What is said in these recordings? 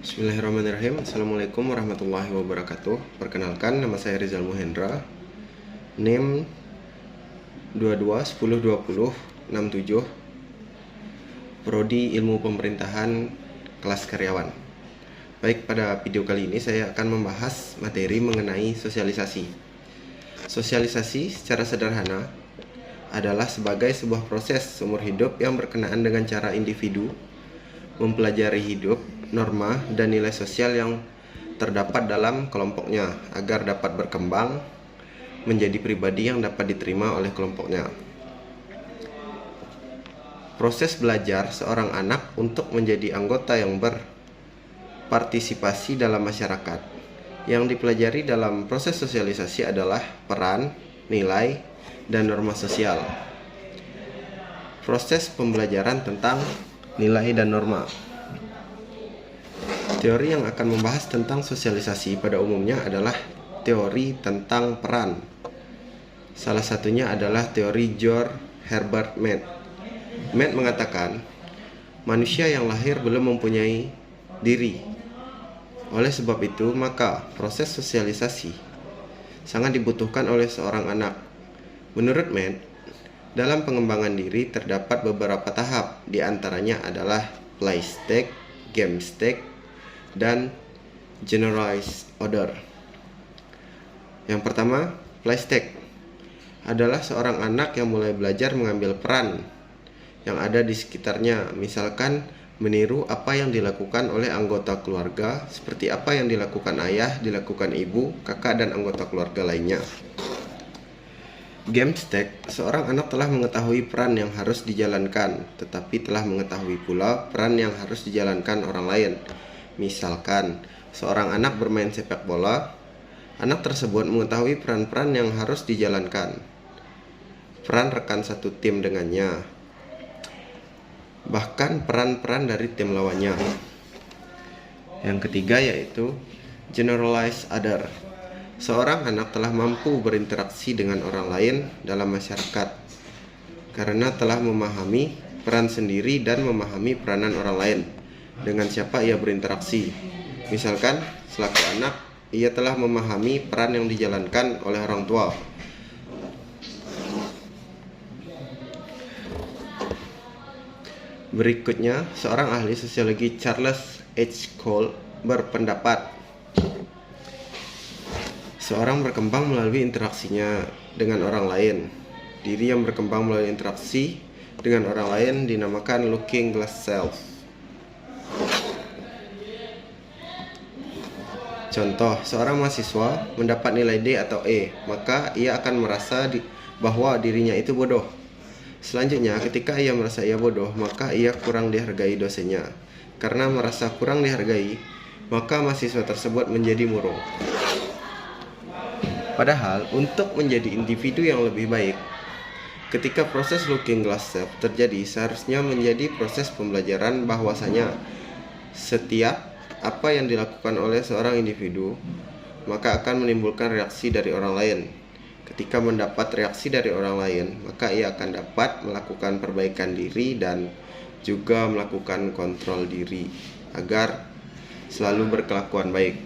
Bismillahirrahmanirrahim. Assalamualaikum warahmatullahi wabarakatuh. Perkenalkan, nama saya Rizal Muhendra. NIM 22102067, Prodi Ilmu Pemerintahan, kelas karyawan. Baik, pada video kali ini saya akan membahas materi mengenai sosialisasi. Sosialisasi secara sederhana adalah sebagai sebuah proses seumur hidup yang berkenaan dengan cara individu mempelajari hidup, norma, dan nilai sosial yang terdapat dalam kelompoknya agar dapat berkembang menjadi pribadi yang dapat diterima oleh kelompoknya. Proses belajar seorang anak untuk menjadi anggota yang berpartisipasi dalam masyarakat. Yang dipelajari dalam proses sosialisasi adalah peran, nilai, dan norma sosial. Proses pembelajaran tentang nilai dan norma. Teori yang akan membahas tentang sosialisasi pada umumnya adalah teori tentang peran. Salah satunya adalah teori George Herbert Mead. Mead mengatakan, manusia yang lahir belum mempunyai diri. Oleh sebab itu, maka proses sosialisasi sangat dibutuhkan oleh seorang anak. Menurut Mead, dalam pengembangan diri terdapat beberapa tahap, di antaranya adalah play stage, game stage, dan generalized order. Yang pertama, play stage adalah seorang anak yang mulai belajar mengambil peran yang ada di sekitarnya, misalkan meniru apa yang dilakukan oleh anggota keluarga, seperti apa yang dilakukan ayah, dilakukan ibu, kakak, dan anggota keluarga lainnya. Game stage, seorang anak telah mengetahui peran yang harus dijalankan, tetapi telah mengetahui pula peran yang harus dijalankan orang lain. Misalkan, seorang anak bermain sepak bola, anak tersebut mengetahui peran-peran yang harus dijalankan, peran rekan satu tim dengannya, bahkan peran-peran dari tim lawannya. Yang ketiga yaitu generalized order. Seorang anak telah mampu berinteraksi dengan orang lain dalam masyarakat karena telah memahami peran sendiri dan memahami peranan orang lain dengan siapa ia berinteraksi. Misalkan, selaku anak, ia telah memahami peran yang dijalankan oleh orang tua. Berikutnya, seorang ahli sosiologi Charles H. Cole berpendapat seorang berkembang melalui interaksinya dengan orang lain. Diri yang berkembang melalui interaksi dengan orang lain dinamakan looking glass self. Contoh, seorang mahasiswa mendapat nilai D atau E, maka ia akan merasa bahwa dirinya itu bodoh. Selanjutnya, ketika ia merasa ia bodoh, maka ia kurang dihargai dosennya. Karena merasa kurang dihargai, maka mahasiswa tersebut menjadi murung. Padahal, untuk menjadi individu yang lebih baik, ketika proses looking glass self terjadi, seharusnya menjadi proses pembelajaran bahwasanya setiap apa yang dilakukan oleh seorang individu, maka akan menimbulkan reaksi dari orang lain. Ketika mendapat reaksi dari orang lain, maka ia akan dapat melakukan perbaikan diri dan juga melakukan kontrol diri agar selalu berkelakuan baik.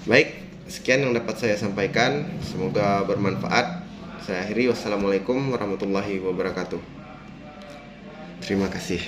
Baik, sekian yang dapat saya sampaikan, semoga bermanfaat. Saya akhiri, wassalamualaikum warahmatullahi wabarakatuh. Terima kasih.